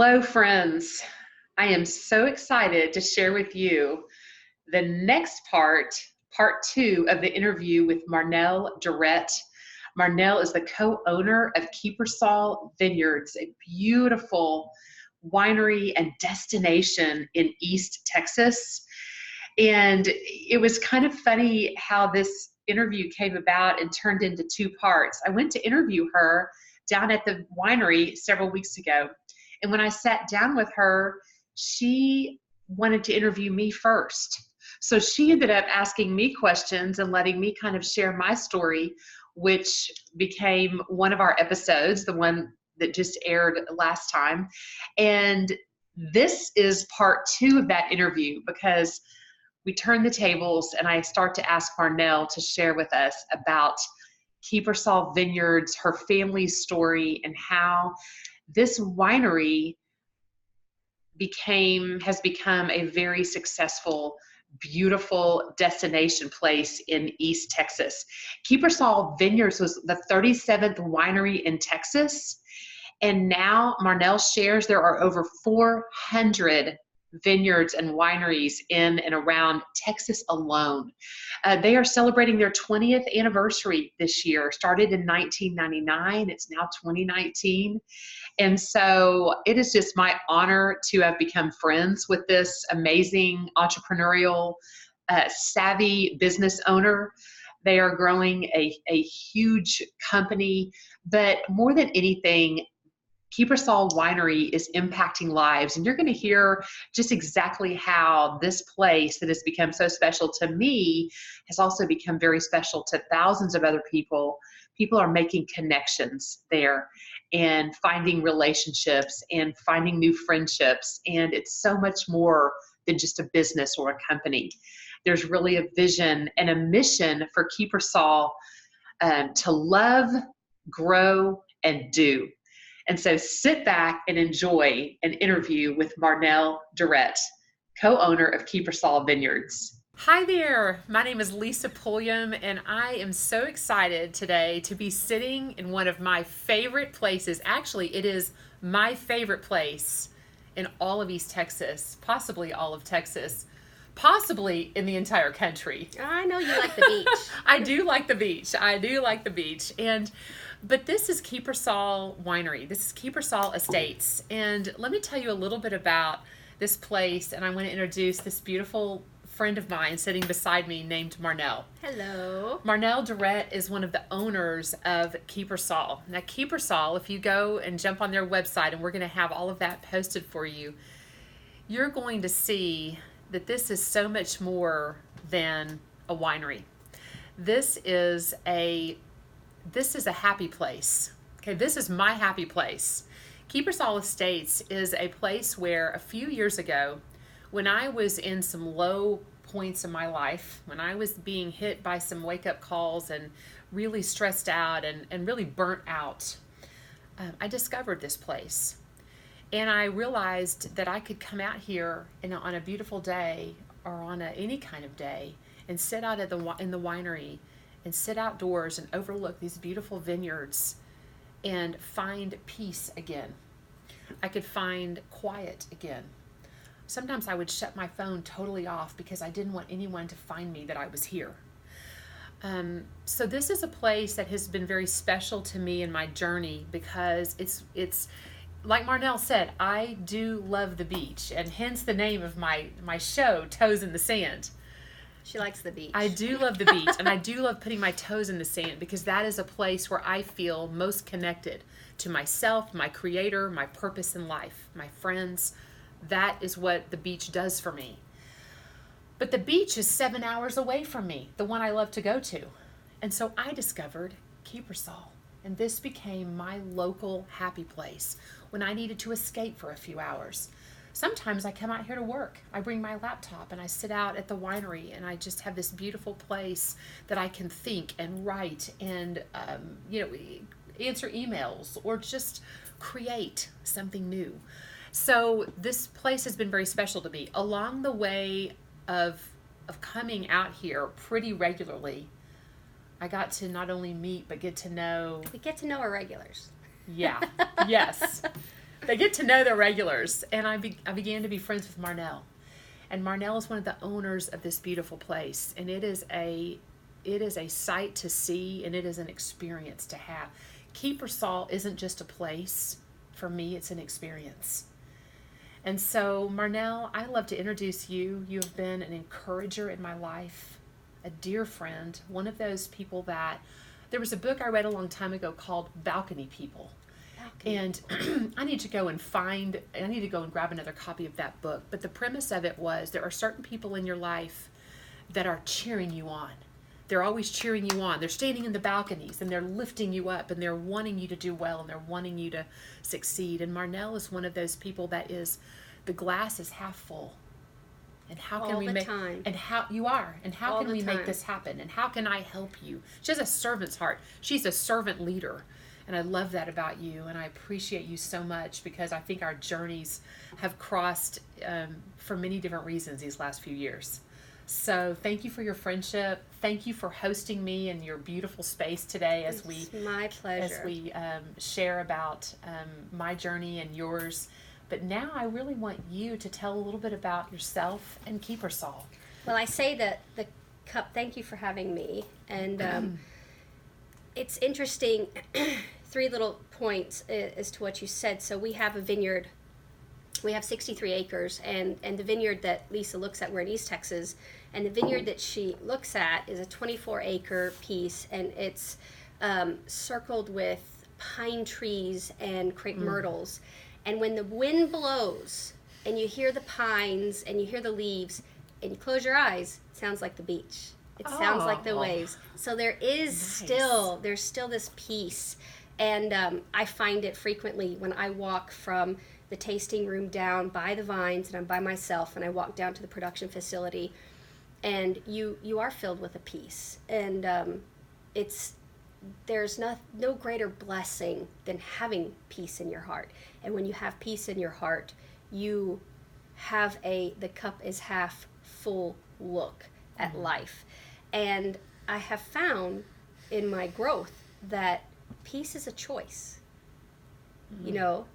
Hello, friends. I am so excited to share with you the next part two of the interview with Marnelle Durrett. Marnelle is the co-owner of Kiepersol Vineyards, a beautiful winery and destination in East Texas. And it was kind of funny how this interview came about and turned into two parts. I went to interview her down at the winery several weeks ago. And when I sat down with her, she wanted to interview me first. So she ended up asking me questions and letting me kind of share my story, which became one of our episodes, the one that just aired last time. And this is part two of that interview because we turn the tables and I start to ask Marnelle to share with us about Kiepersol Vineyards, her family's story, and how this winery has become a very successful, beautiful destination place in East Texas. Kiepersol Vineyards was the 37th winery in Texas, and now Marnelle shares there are over 400 vineyards and wineries in and around Texas alone. They are celebrating their 20th anniversary this year. Started in 1999. It's now 2019. And so it is just my honor to have become friends with this amazing entrepreneurial, savvy business owner. They are growing a huge company, but more than anything, Kiepersol Winery is impacting lives, and you're going to hear just exactly how this place that has become so special to me has also become very special to thousands of other people. People are making connections there and finding relationships and finding new friendships, and it's so much more than just a business or a company. There's really a vision and a mission for Kiepersol to love, grow, and do. And so sit back and enjoy an interview with Marnelle Durrett, co-owner of Kiepersol Vineyards. Hi there, my name is Lisa Pulliam, and I am so excited today to be sitting in one of my favorite places. Actually, it is my favorite place in all of East Texas, possibly all of Texas, possibly in the entire country. I know you like the beach. I do like the beach. But this is Kiepersol Winery. This is Kiepersol Estates. And let me tell you a little bit about this place. And I want to introduce this beautiful friend of mine sitting beside me named Marnelle. Hello. Marnelle Durrett is one of the owners of Kiepersol. Now, Kiepersol, if you go and jump on their website, and we're going to have all of that posted for you, you're going to see that this is so much more than a winery. This is a happy place. Okay, this is my happy place. Kiepersol Estates is a place where a few years ago, when I was in some low points in my life, when I was being hit by some wake-up calls and really stressed out and really burnt out, I discovered this place. And I realized that I could come out here on a beautiful day or on any kind of day and sit out in the winery and sit outdoors and overlook these beautiful vineyards and find peace again. I could find quiet again. Sometimes I would shut my phone totally off because I didn't want anyone to find me that I was here. So this is a place that has been very special to me in my journey because it's like Marnelle said, I do love the beach, and hence the name of my show, Toes in the Sand. She likes the beach. I do love the beach, and I do love putting my toes in the sand because that is a place where I feel most connected to myself, my creator, my purpose in life, my friends. That is what the beach does for me. But the beach is 7 hours away from me, the one I love to go to. And so I discovered Kiepersol, and this became my local happy place when I needed to escape for a few hours. Sometimes I come out here to work. I bring my laptop and I sit out at the winery and I just have this beautiful place that I can think and write and answer emails or just create something new. So this place has been very special to me. Along the way of coming out here pretty regularly, I got to not only meet but get to know. We get to know our regulars. Yeah. Yes. they get to know their regulars. And I began to be friends with Marnelle. And Marnelle is one of the owners of this beautiful place. And it is a sight to see, and it is an experience to have. Kiepersol isn't just a place. For me, it's an experience. And so, Marnelle, I love to introduce you. You have been an encourager in my life, a dear friend, one of those people that, there was a book I read a long time ago called Balcony People. And I need to go and grab another copy of that book. But the premise of it was there are certain people in your life that are cheering you on. They're always cheering you on. They're standing in the balconies and they're lifting you up and they're wanting you to do well and they're wanting you to succeed. And Marnelle is one of those people that is, the glass is half full. And how can we make time. And how you are and how All can the we make time. this happen and how can I help you? She has a servant's heart. She's a servant leader. And I love that about you, and I appreciate you so much because I think our journeys have crossed for many different reasons these last few years. So thank you for your friendship. Thank you for hosting me in your beautiful space today as my pleasure. As we share about my journey and yours. But now I really want you to tell a little bit about yourself and Kiepersol. Well, I say that the cup, thank you for having me. And it's interesting, 3 little points as to what you said. So we have a vineyard. We have 63 acres, and the vineyard that Lisa looks at, we're in East Texas, and the vineyard that she looks at is a 24-acre piece, and it's circled with pine trees and crepe myrtles. And when the wind blows, and you hear the pines, and you hear the leaves, and you close your eyes, it sounds like the beach. It sounds like the waves. So there is there's still this peace, and I find it frequently when I walk from the tasting room down by the vines, and I'm by myself, and I walk down to the production facility, and you are filled with a peace, and there's no greater blessing than having peace in your heart. And when you have peace in your heart, you have the cup is half full look at life. And I have found in my growth that peace is a choice. You know,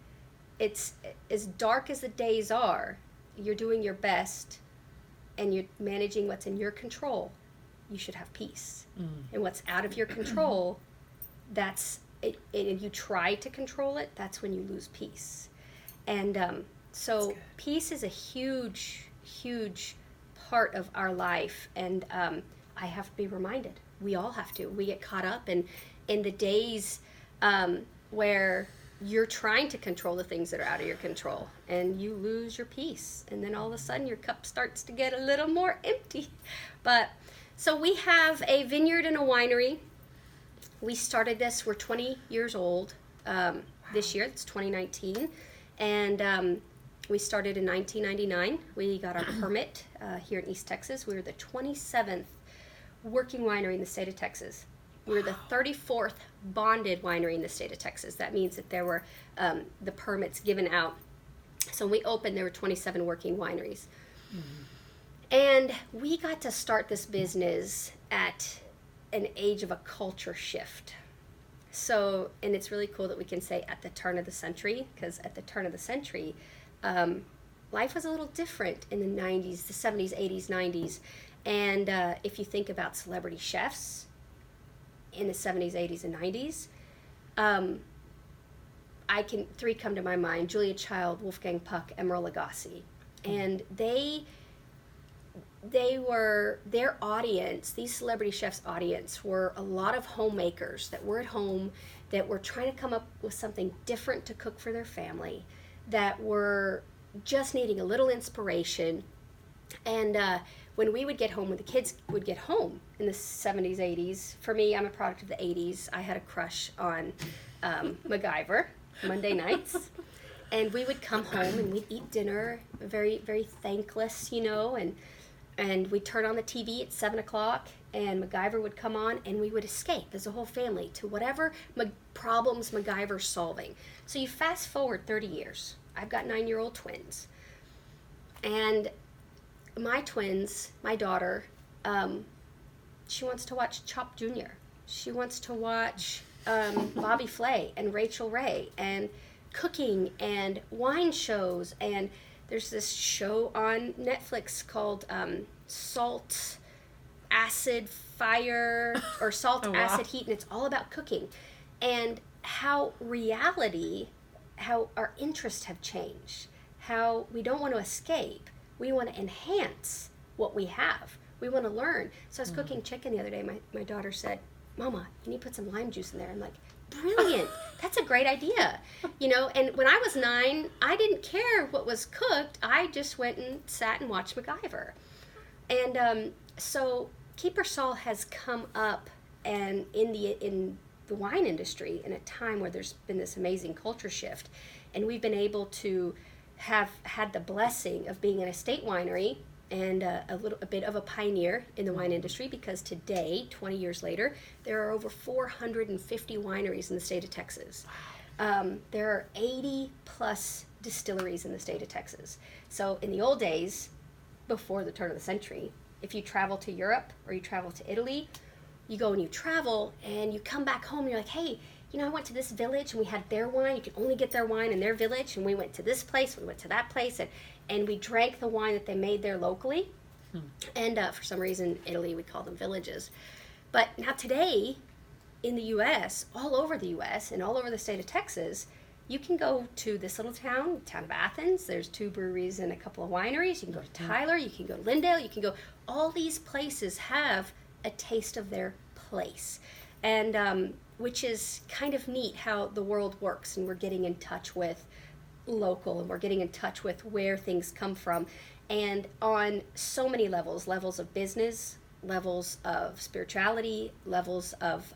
it's as dark as the days are, you're doing your best and you're managing what's in your control, you should have peace. And what's out of your control, that's it, and you try to control it, that's when you lose peace. And so peace is a huge part of our life, and I have to be reminded. We all have to. We get caught up in the days where you're trying to control the things that are out of your control, and you lose your peace, and then all of a sudden your cup starts to get a little more empty. But so we have a vineyard and a winery. We started this, we're 20 years old this year. It's 2019, and we started in 1999. We got our permit here in East Texas. We were the 27th working winery in the state of Texas. We were the 34th bonded winery in the state of Texas. That means that there were the permits given out. So when we opened, there were 27 working wineries. And we got to start this business at an age of a culture shift. So, and it's really cool that we can say at the turn of the century, because at the turn of the century, life was a little different in the 90s, the 70s, 80s, 90s. And if you think about celebrity chefs in the 70s, 80s, and 90s, three come to my mind: Julia Child, Wolfgang Puck, Emeril Lagasse. And they were, their audience, these celebrity chefs' audience, were a lot of homemakers that were at home, that were trying to come up with something different to cook for their family, that were just needing a little inspiration. And when we would get home, when the kids would get home in the 70s, 80s, for me, I'm a product of the 80s, I had a crush on MacGyver Monday nights. And we would come home and we'd eat dinner, very, very thankless, you know, and we'd turn on the TV at 7 o'clock, and MacGyver would come on, and we would escape as a whole family to whatever problems MacGyver's solving. So you fast forward 30 years. I've got 9-year-old twins. And my twins, my daughter, she wants to watch Chop Jr. She wants to watch Bobby Flay and Rachel Ray. And cooking and wine shows. And there's this show on Netflix called Salt, Acid, Fire, or Salt, Oh, wow. Acid, Heat, and it's all about cooking. And how our interests have changed, how we don't want to escape, we want to enhance what we have, we want to learn. So I was cooking chicken the other day. My daughter said, Mama, you need to put some lime juice in there. I'm like, brilliant, that's a great idea. And when I was 9, I didn't care what was cooked. I just went and sat and watched MacGyver. And so Kiepersol has come up and in the wine industry in a time where there's been this amazing culture shift, and we've been able to have had the blessing of being an estate winery and a bit of a pioneer in the wine industry, because today, 20 years later, there are over 450 wineries in the state of Texas. There are 80 plus distilleries in the state of Texas. So in the old days, before the turn of the century, if you travel to Europe or you travel to Italy, you go and you travel and you come back home and you're like, hey, I went to this village and we had their wine. You can only get their wine in their village. And we went to this place, we went to that place, and we drank the wine that they made there locally. And for some reason, Italy, we call them villages. But now today, in the U.S., all over the U.S. and all over the state of Texas, you can go to this little town of Athens. There's 2 breweries and a couple of wineries. You can go to Tyler. You can go to Lindale. You can go. All these places have a taste of their place. And which is kind of neat how the world works, and we're getting in touch with local, and we're getting in touch with where things come from. And on so many levels of business, levels of spirituality, levels of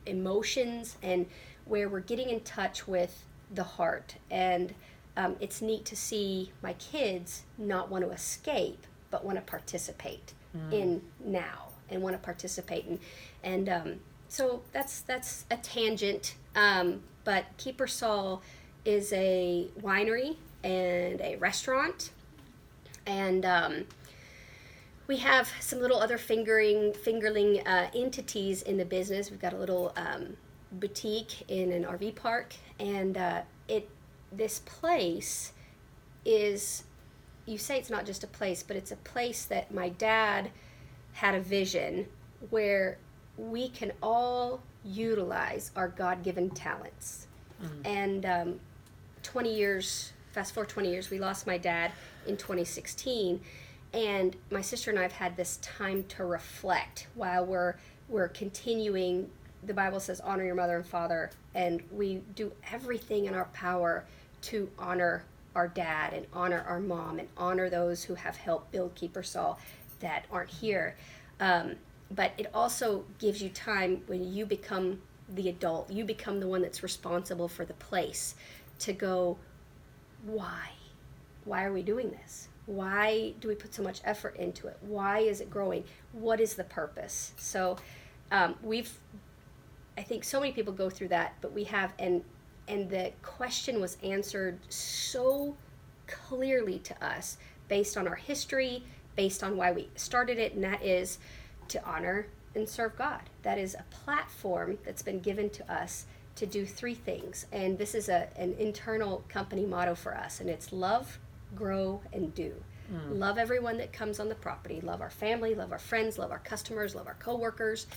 emotions, and where we're getting in touch with the heart. And it's neat to see my kids not want to escape, but want to participate in now, and want to participate in. And so that's a tangent. But Kiepersol is a winery and a restaurant. And we have some little other fingerling entities in the business. We've got a little boutique in an RV park, and this place is, you say it's not just a place, but it's a place that my dad had a vision where we can all utilize our God-given talents. And 20 years, fast forward 20 years, we lost my dad in 2016, and my sister and I have had this time to reflect while we're continuing. The Bible says honor your mother and father, and we do everything in our power to honor our dad and honor our mom and honor those who have helped build Kiepersol that aren't here. But it also gives you time when you become the adult, you become the one that's responsible for the place, to go, why? Why are we doing this? Why do we put so much effort into it? Why is it growing? What is the purpose? So I think so many people go through that, but we have, and the question was answered so clearly to us based on our history, based on why we started it, and that is to honor and serve God. That is a platform that's been given to us to do 3 things. And this is an internal company motto for us, and it's love, grow, and do. Love everyone that comes on the property. Love our family, love our friends, love our customers, love our coworkers,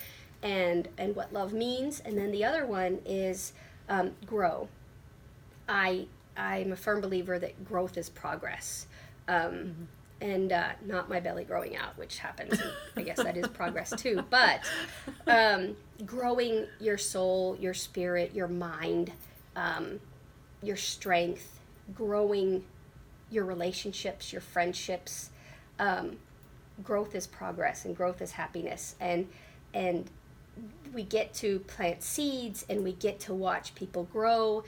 and what love means. And then the other one is grow. I'm a firm believer that growth is progress. And not my belly growing out, which happens. And I guess that is progress too. But growing your soul, your spirit, your mind, your strength, growing your relationships, your friendships. Growth is progress, and growth is happiness. And we get to plant seeds, and we get to watch people grow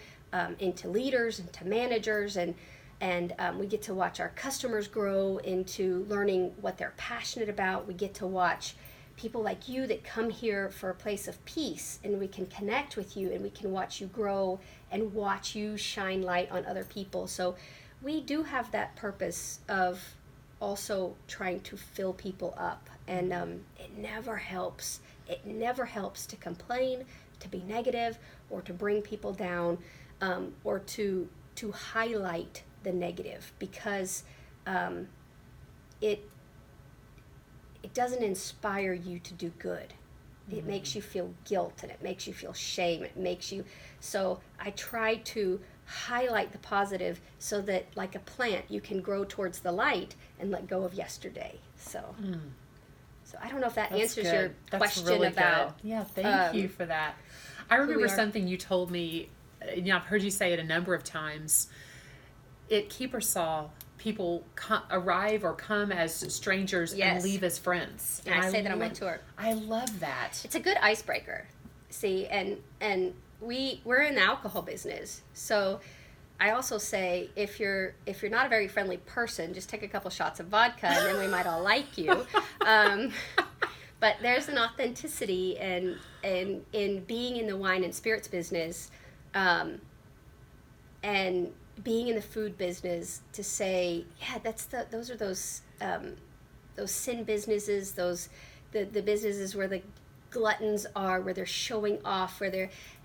into leaders, into managers, and we get to watch our customers grow into learning what they're passionate about. We get to watch people like you that come here for a place of peace, and we can connect with you, and we can watch you grow and watch you shine light on other people. So we do have that purpose of also trying to fill people up, and it never helps. It never helps to complain, to be negative, or to bring people down. or to highlight the negative, because it doesn't inspire you to do good. It makes you feel guilt, and it makes you feel shame. So I try to highlight the positive, so that, like a plant, you can grow towards the light and let go of yesterday. So I don't know if that answers your question really about. Good. Yeah, thank you for that. I remember something you told me. I've heard you say it a number of times. At Kiepersol, people arrive or come as strangers and leave as friends. And I say that on my tour. I love that. It's a good icebreaker. See, and we're in the alcohol business, so I also say, if you're not a very friendly person, just take a couple shots of vodka, and then we might all like you. But there's an authenticity and in being in the wine and spirits business, and being in the food business, to say, yeah, those are those sin businesses, the businesses where the gluttons are, where they're showing off,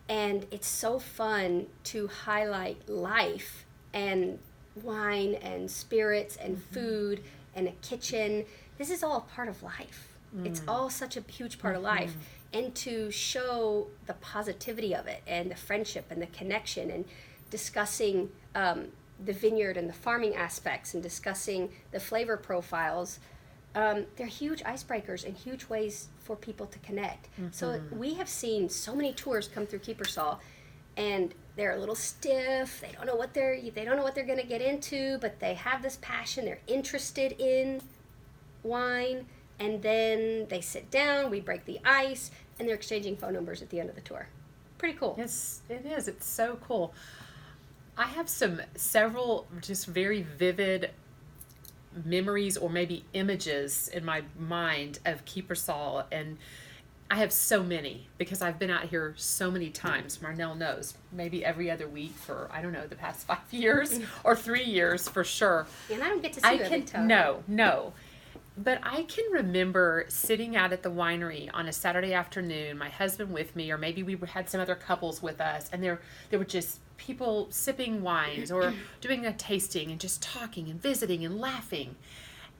and it's so fun to highlight life and wine and spirits and food and a kitchen. This is all part of life. It's all such a huge part of life. And to show the positivity of it, and the friendship and the connection, and discussing the vineyard and the farming aspects, and discussing the flavor profiles, they're huge icebreakers and huge ways for people to connect. So we have seen so many tours come through Kiepersol, and they're a little stiff. They don't know what they're going to get into, but they have this passion. They're interested in wine, and then they sit down. We break the ice, and they're exchanging phone numbers at the end of the tour. Pretty cool. Yes, it is. It's so cool. I have several just very vivid memories, or maybe images in my mind, of Kiepersol, and I have so many because I've been out here so many times. Marnelle knows, maybe every other week for, I don't know, the past 5 years or 3 years for sure. And I don't get to see you every time. No. But I can remember sitting out at the winery on a Saturday afternoon, my husband with me, or maybe we had some other couples with us, and there were just people sipping wines or doing a tasting and just talking and visiting and laughing.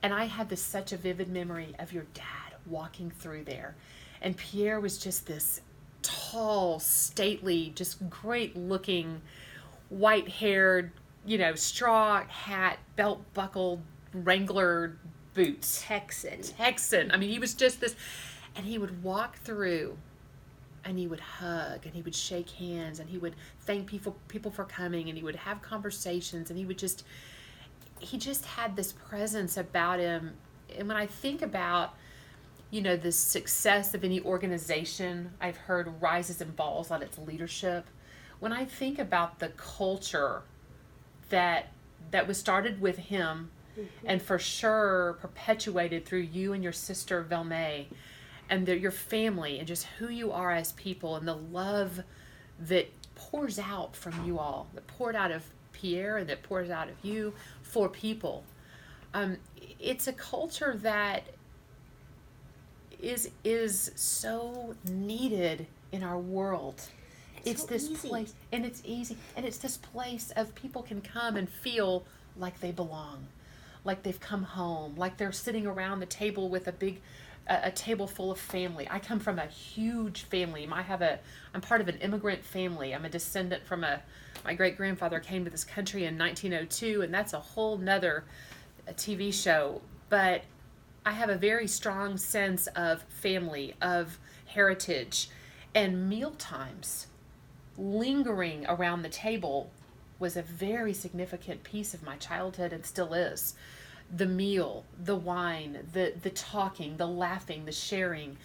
And I had such a vivid memory of your dad walking through there. And Pierre was just this tall, stately, just great looking, white-haired, straw hat, belt buckled, Wrangler boots. Texan. I mean, he was just this, and he would walk through, and he would hug, and he would shake hands, and he would thank people for coming, and he would have conversations, and he just had this presence about him. And when I think about, the success of any organization, I've heard rises and falls on its leadership. When I think about the culture that was started with him, and for sure perpetuated through you and your sister Velmay, and your family, and just who you are as people, and the love that pours out from you all, that poured out of Pierre and that pours out of you for people. It's a culture that is so needed in our world. It's so this easy. Place, and it's easy, and it's this place of people can come and feel like they belong, like they've come home, like they're sitting around the table with a table full of family. I come from a huge family. I'm part of an immigrant family. I'm a descendant from my great-grandfather came to this country in 1902, and that's a whole nother TV show. But I have a very strong sense of family, of heritage, and meal times. Lingering around the table was a very significant piece of my childhood, and still is. The meal, the wine, the talking, the laughing, the sharing.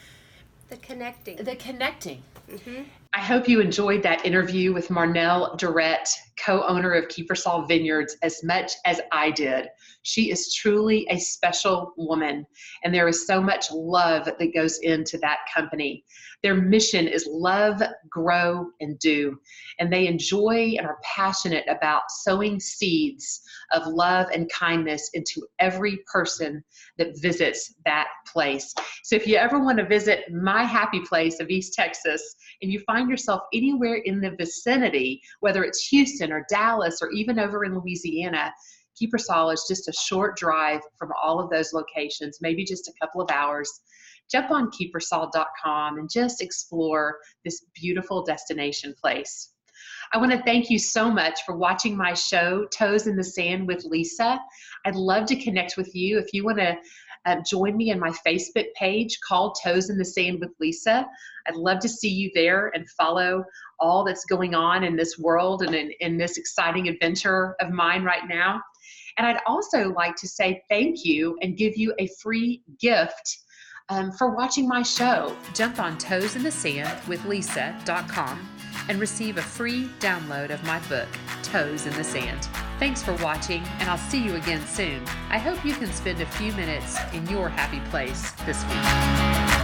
The connecting. Mm-hmm. I hope you enjoyed that interview with Marnelle Durrett, co-owner of Kiepersol Vineyards, as much as I did. She is truly a special woman, and there is so much love that goes into that company. Their mission is love, grow, and do. And they enjoy and are passionate about sowing seeds of love and kindness into every person that visits that place. So if you ever want to visit my happy place of East Texas, and you find find yourself anywhere in the vicinity, whether it's Houston or Dallas or even over in Louisiana, Kiepersol is just a short drive from all of those locations, maybe just a couple of hours. Jump on Kiepersol.com and just explore this beautiful destination place. I want to thank you so much for watching my show, Toes in the Sand with Lisa. I'd love to connect with you. If you want to join me in my Facebook page called Toes in the Sand with Lisa, I'd love to see you there and follow all that's going on in this world and in this exciting adventure of mine right now. And I'd also like to say thank you and give you a free gift for watching my show. Jump on toesinthesandwithlisa.com and receive a free download of my book, Toes in the Sand. Thanks for watching, and I'll see you again soon. I hope you can spend a few minutes in your happy place this week.